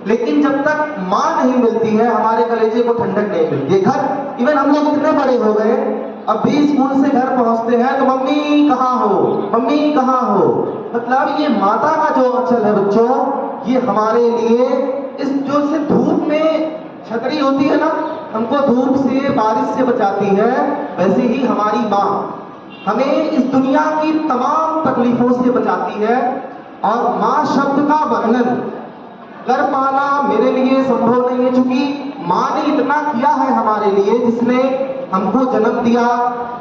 लेकिन जब तक माँ नहीं मिलती है हमारे कलेजे को ठंडक नहीं मिलती। घर इवन हम लोग इतने बड़े हो गए, अब भी स्कूल से घर पहुंचते हैं तो मम्मी कहाँ हो, मम्मी कहाँ हो। मतलब ये माता का जो आंचल है बच्चों, ये हमारे लिए इस जो से धूप में छतरी होती है ना, हमको धूप से बारिश से बचाती है, वैसे ही हमारी माँ हमें इस दुनिया की तमाम तकलीफों से बचाती है। और माँ शब्द का वर्णन कर पाना मेरे लिए संभव नहीं है, क्योंकि माँ ने इतना किया है हमारे लिए, जिसने हमको जन्म दिया।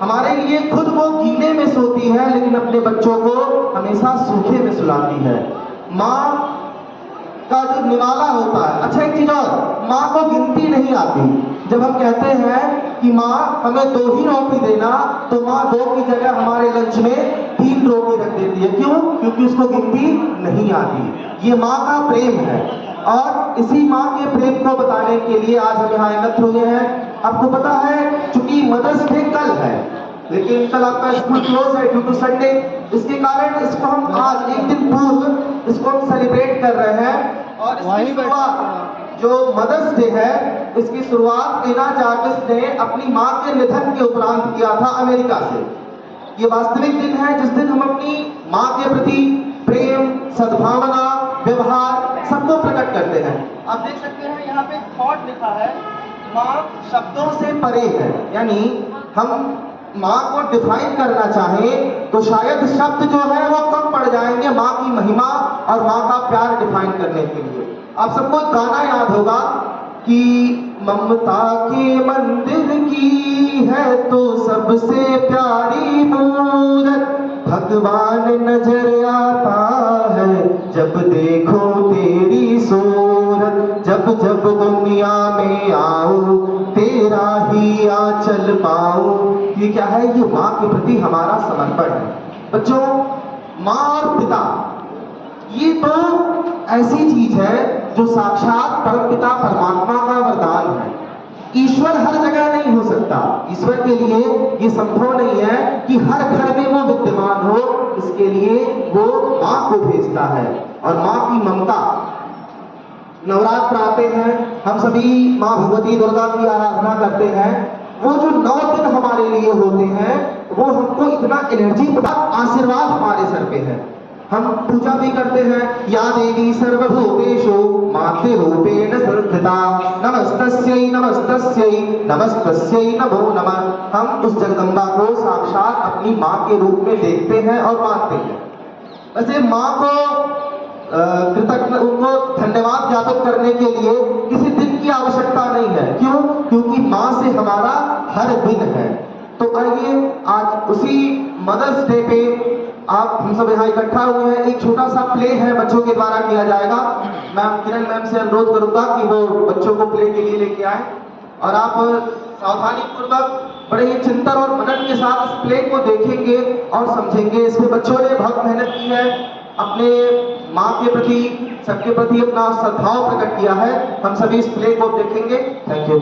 हमारे लिए खुद वो गीले में सोती है लेकिन अपने बच्चों को हमेशा सूखे में सुलाती है। माँ का जो निवाला होता है। अच्छा एक चीज और, माँ को गिनती नहीं आती। जब हम कहते हैं कि माँ हमें 2 ही रोटी देना, तो माँ 2 की जगह हमारे लंच में 3 रोटी रख देती है। क्यों? क्योंकि उसको गिनती नहीं आती। ये माँ का प्रेम है, और इसी माँ के प्रेम को बताने के लिए आज हम यहाँ एकत्र हुए हैं। आपको पता है, चूंकि मदर्स डे कल है, लेकिन कल आपका स्कूल क्लोज है ड्यू टू संडे, इसके कारण इसको हम आज एक दिन पूर्व इसको हम सेलिब्रेट कर रहे हैं। और इसकी शुरुआत जो मदर्स डे है, इसकी शुरुआत एना जार्विस ने अपनी माँ के निधन के उपरांत किया था अमेरिका से। ये वास्तविक दिन है जिस दिन हम अपनी माँ के प्रति प्रेम, सद्भावना, व्यवहार सबको प्रकट करते हैं। आप देख सकते हैं यहाँ पे थॉट लिखा है, माँ शब्दों से परे है। यानी हम माँ को डिफाइन करना चाहें तो शायद शब्द जो है वो कम पड़ जाएंगे माँ की महिमा और माँ का प्यार डिफाइन करने के लिए। आप सबको गाना याद होगा कि ममता के मंदिर की है तो सबसे प्यारी मूरत, भगवान नजर आता है जब देखो तेरी सूरत, जब जब दुनिया में आऊं तेरा ही आंचल पाऊं। ये क्या है? ये माँ के प्रति हमारा समर्पण है। बच्चों, माँ और पिता ये तो ऐसी चीज है जो साक्षात परमपिता परमात्मा का वरदान है। ईश्वर हर जगह नहीं हो सकता, ईश्वर के लिए ये संभव नहीं है कि हर घर में वो विद्यमान हो, इसके लिए वो माँ को भेजता है। और माँ की ममता, नवरात्र आते हैं, हम सभी माँ भगवती दुर्गा की आराधना करते हैं। वो जो 9 दिन हमारे लिए होते हैं, वो हमको इतना एनर्जी, आशीर्वाद हमारे सर पे है। हम पूजा भी करते हैं, या देवी सर्वभूतेषु मातृरूपेण संस्थिता नमस्तस्यै नमस्तस्यै नमस्तस्यै नमो नमः। हम उस जगदम्बा को साक्षात अपनी माँ के रूप में देखते हैं और मानते हैं। वैसे माँ को कृतज्ञ, उनको धन्यवाद ज्ञापित करने के लिए किसी दिन की आवश्यकता नहीं है। क्यों? क्योंकि माँ से हमारा हर दिन है। तो आइए आज उसी मदर्स डे पे आप हम सब यहाँ इकट्ठा हुए हैं। एक छोटा सा प्ले है, बच्चों के द्वारा किया जाएगा। मैम किरण मैम से अनुरोध करूंगा कि वो बच्चों को प्ले के लिए लेके आए, और आप सावधानी पूर्वक बड़े ही चिंतन और मनन के साथ इस प्ले को देखेंगे और समझेंगे। इसमें बच्चों ने बहुत मेहनत की है, अपने माँ के प्रति, सबके प्रति अपना सद्भाव प्रकट किया है। हम सभी इस प्ले को देखेंगे। Thank you.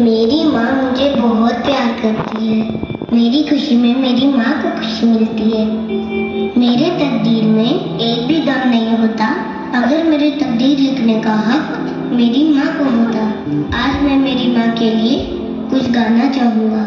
मेरी माँ मुझे बहुत प्यार करती है। मेरी खुशी में मेरी माँ को खुशी मिलती है। मेरे तकदीर में एक भी गम नहीं होता अगर मेरे तकदीर लिखने का हक मेरी माँ को होता। आज मैं मेरी माँ के लिए कुछ गाना चाहूँगा।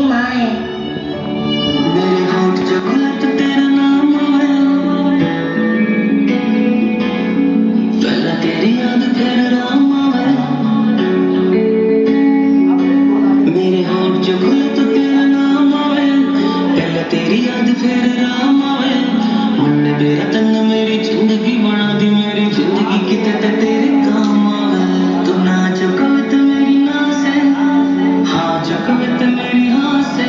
माँ है। मेरे होठ जो खुले तो तेरा नाम आवे, पहला तेरी याद फिर राम आवे। मेरे होठ जो खुले तो तेरा नाम आवे, पहला तेरी याद फिर राम आवे। मुन्ने मेरा तन मेरी जिंदगी बना दी, मेरी जिंदगी किते ते तेरे काम आवे। तू ना चुकवे तो मेरी ना से, हाँ चुकवे तो मेरी हाँ से।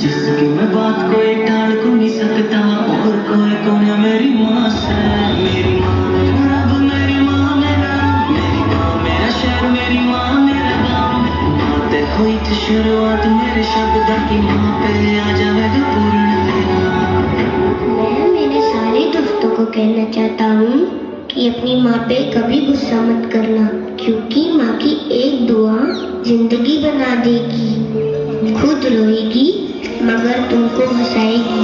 जिसकी मैं बात कोई टाल को नहीं सकता, और कोई कौन है मेरी माँ से। मेरी माँ मेरा रब, मेरी माँ मेरा रब, मेरी माँ मेरा शहर, मेरी माँ मेरा गाँव। माँ ते हुई थी शुरुआत मेरे शब्द की, माँ पे आ जाएगा पूर्ण विराम। मैं मेरे सारे दोस्तों को कहना चाहता हूँ कि अपनी माँ पे कभी गुस्सा मत करना, क्योंकि माँ की एक दुआ जिंदगी बना देगी। खुद रोएगी मगर तुमको हंसाएगी।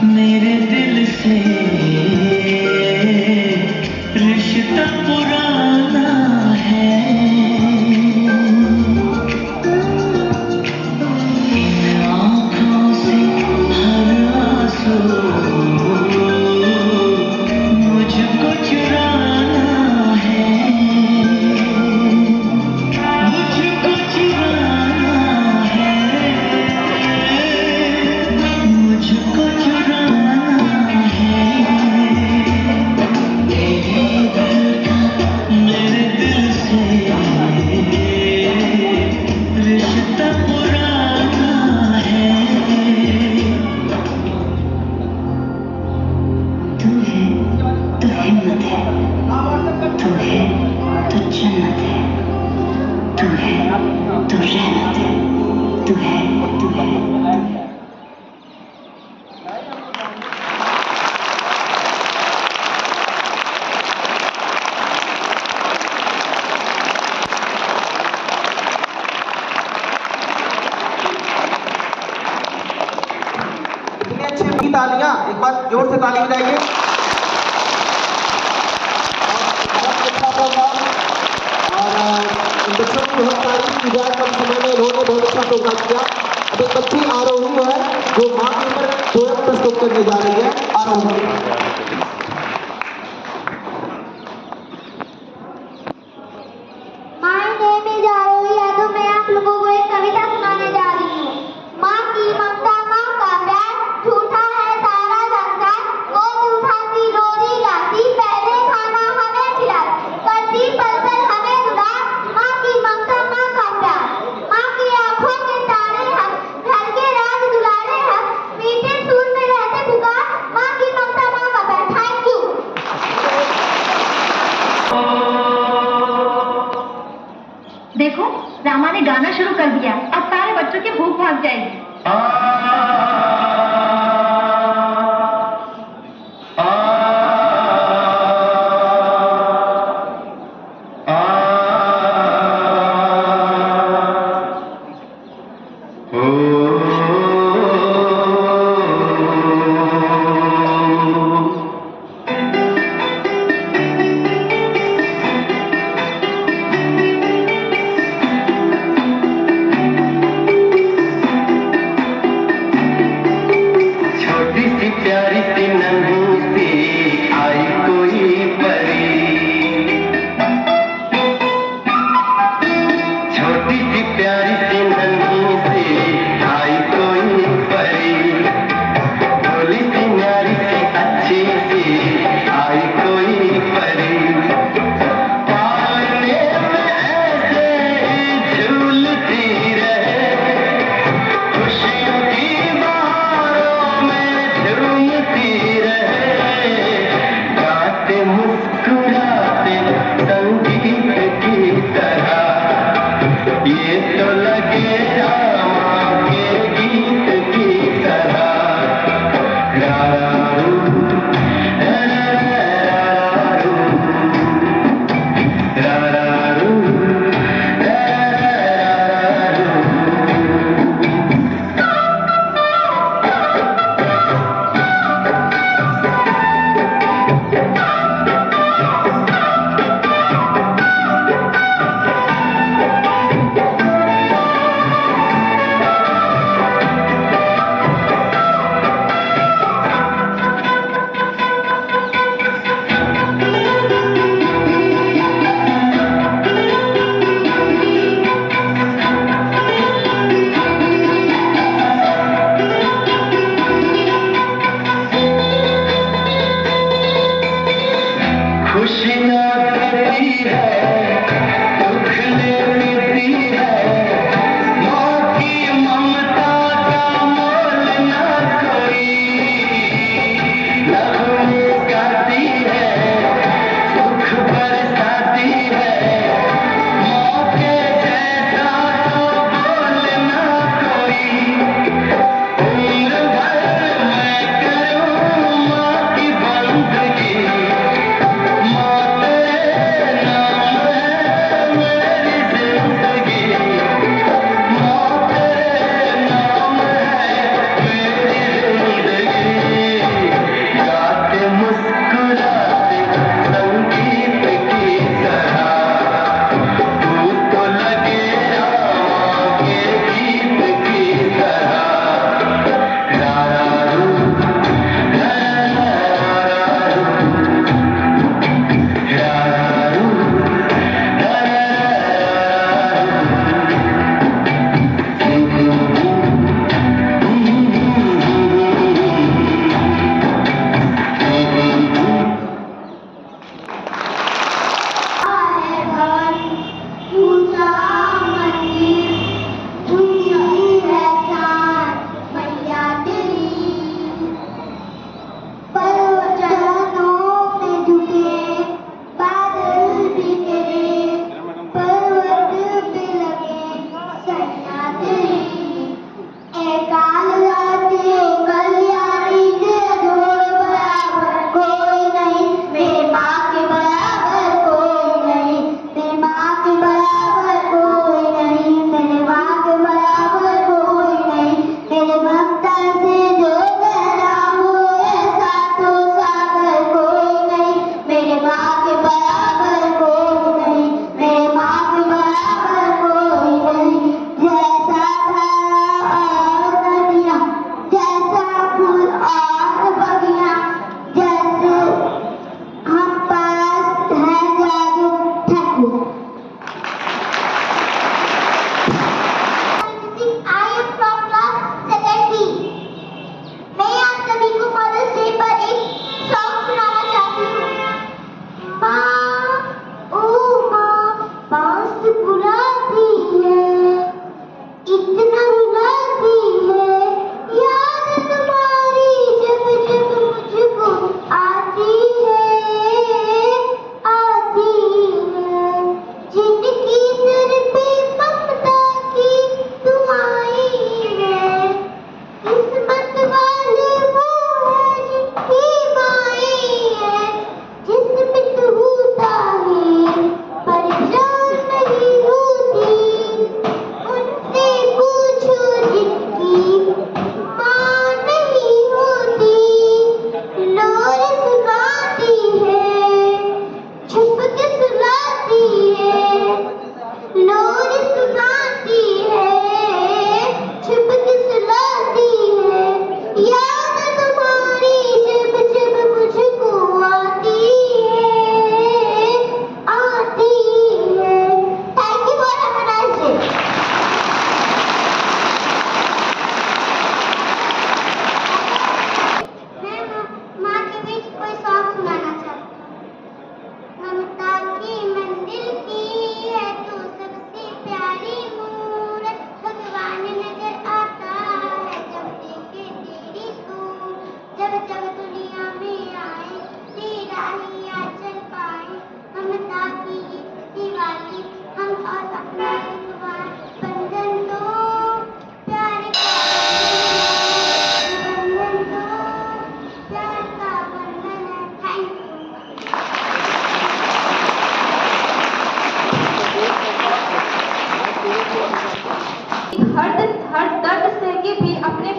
मेरे दिल से रिश्ता पुराना है, इन आँखों से हर आंसू मुझको चुराना है, मुझको चुराना है, मुझको चुराना है। मेरे दिल से रिश्ता पुराना है। तू है तो हिम्मत है, तू है तो जन्नत है, तू है तो रहमत है, तू है तू है। इतनी अच्छी तालियां, एक बार जोर से ताली बजाइए। और इन बच्चों की बहुत तारीफ की जाए, कम समय में इन्होंने बहुत अच्छा प्रोग्राम किया। अब एक बच्ची आरोही है जो माँ के ऊपर पोएम प्रस्तुत करने जा रही है। आरोही। माय नेम इज आरोही यादव। मैं आप लोगों को एक कविता सुनाने जा रही हूँ। माँ की ममता, माँ का प्यार, झूठा है सारा संसार। वो झूठा सी लोरी गाती, पहले खाना हमें खिलाती, करती पल पल हमें रुला। माँ की ममता, माँ का प्यार, माँ की आंखों के तारे हम, घर के राज दुलारे हम, मीठे सूर में रहते पुकार। माँ की ममता, माँ का प्यार। Thank you. देखो, रामा ने गाना शुरू कर दिया। अब सारे बच्चों की भूख भाग जाएगी।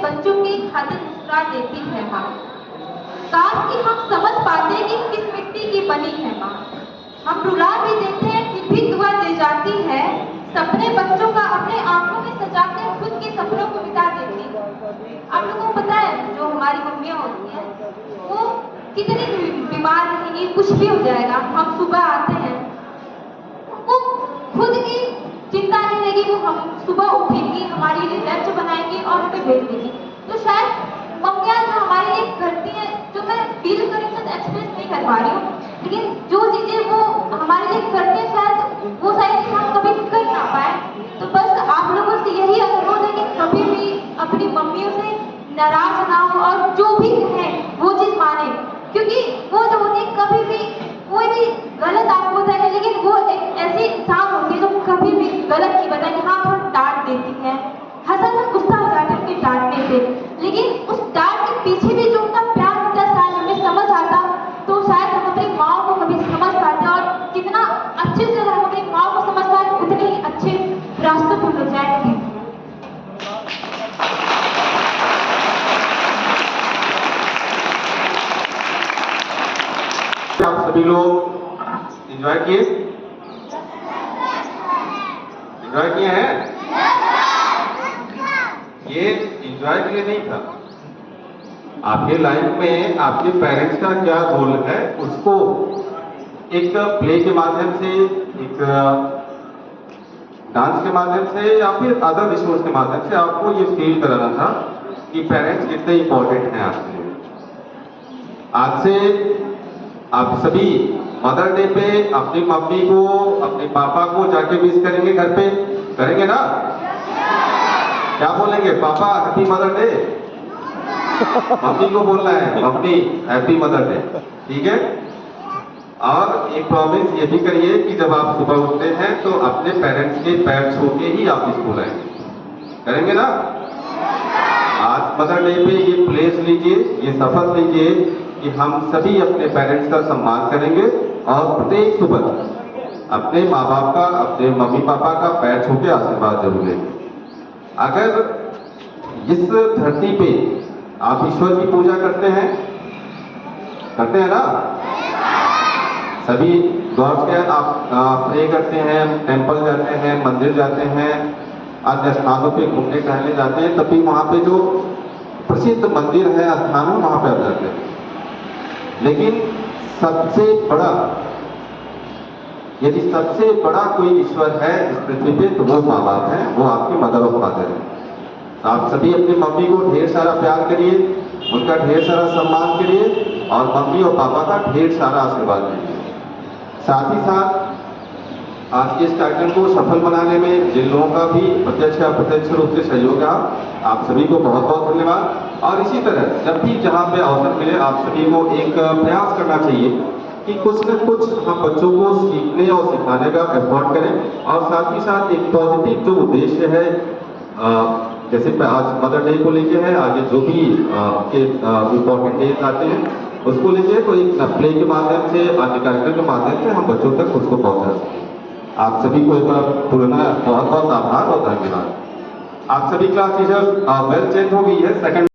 बच्चों की खातिर मुस्कुरा देती है माँ। काश कि हम समझ पाते कि किस मिट्टी की बनी है माँ। हम रुला भी देते हैं फिर भी दुआ दे जाती है। सपने बच्चों का अपने आंखों में सजाकर खुद के सपनों को मिटा देती है। आप लोगों को पता है जो हमारी मम्मियाँ होती हैं वो कितनी बीमार रहेंगी, कुछ भी हो जाएगा, हम सुबह आते हैं उनको खुद की चिंता नहीं रहेगी, वो हम सुबह उठेंगी, हमारे लिए लंच बनाएंगी और हमें भेज देंगी। तो शायद मम्मियाँ जो हमारे लिए करती हैं, जो मैं फील करी एक्सप्रेस नहीं कर पा रही हूँ, लेकिन जो चीजें वो हमारे लिए करते हैं शायद वो सारी चीजें हम कभी कर ना पाए। तो बस आप लोगों से यही अनुरोध है कि कभी भी अपनी मम्मियों से नाराज ना हो और जो भी है वो चीज माने, क्योंकि वो जो होती है कभी भी कोई भी गलत आपको बताएगा, लेकिन वो एक ऐसी इंसान होती है जो कभी भी गलत नहीं बताएगी। हाँ थोड़ा डांट देती है, हंसा गुस्सा हो जाता है उनके डांटने से, लेकिन उस डांट के पीछे भी जो उनका प्यार होता है शायद हमें समझ आता, तो शायद हम अपनी माँ को कभी समझ पाते और कितना अच्छे से अगर हम अपनी माँ को समझ पाए उतने ही अच्छे रास्तों पर मिल जाएंगे। आप सभी लोग एंजॉय किए हैं? ये एंजॉय के लिए नहीं था। आपके लाइफ में आपके पेरेंट्स का क्या रोल है उसको एक प्ले के माध्यम से, एक डांस के माध्यम से या फिर अदर रिसोर्स के माध्यम से आपको ये फील कराना था कि पेरेंट्स कितने इंपॉर्टेंट हैं आपके लिए। आज से आप सभी मदर डे पे अपनी मम्मी को, अपने पापा को जाके विश करेंगे, घर पे करेंगे ना? क्या बोलेंगे? पापा हैप्पी मदर डे। मम्मी को बोलना है मम्मी हैप्पी मदर डे, ठीक है? और एक प्रॉमिस ये भी करिए कि जब आप सुबह उठते हैं तो अपने पेरेंट्स के पैर छू के ही आप स्कूल आएंगे, करेंगे ना? आज मदर डे पे ये प्लेस लीजिए, ये शपथ लीजिए कि हम सभी अपने पेरेंट्स का सम्मान करेंगे और प्रत्येक सुबह अपने माँ बाप का, अपने मम्मी पापा का पैर छू के आशीर्वाद जरूर लेंगे। अगर इस धरती पे आप ईश्वर की पूजा करते हैं ना? सभी गॉड्स के आप प्रे करते हैं, टेंपल जाते हैं, मंदिर जाते हैं, अन्य स्थानों पे घूमने टहलने जाते हैं, तभी वहाँ पे जो प्रसिद्ध मंदिर है, स्थान है, वहाँ पे आप जाते हैं। लेकिन सबसे बड़ा, यदि सबसे बड़ा कोई ईश्वर है इस पृथ्वी पे तो वो माँ बाप है, वो आपके मदर और फादर है। तो आप सभी अपनी मम्मी को ढेर सारा प्यार करिए, उनका ढेर सारा सम्मान करिए और मम्मी और पापा का ढेर सारा आशीर्वाद लीजिए। साथ ही साथ आज के इस कार्यक्रम को सफल बनाने में जिन लोगों का भी प्रत्यक्ष या अप्रत्यक्ष रूप से सहयोग रहा, आप सभी को बहुत बहुत धन्यवाद। और इसी तरह जब भी जहाँ पे अवसर मिले आप सभी को एक प्रयास करना चाहिए कि कुछ न कुछ हम बच्चों को सीखने और सिखाने का एफर्ट करें और साथ ही साथ एक पॉजिटिव जो उद्देश्य है, जैसे आज मदर डे को लेके है, आगे जो भी इम्पोर्टेंट डेज आते हैं उसको लेके तो एक प्ले के माध्यम से, अन्य कार्यक्रम के माध्यम से हम बच्चों तक उसको पहुँचा सकें। आप सभी को एक बार पुराना बहुत बहुत आभार और धन्यवाद। आप सभी क्लास टीचर्स वेल चेंज हो गई है। सेकंड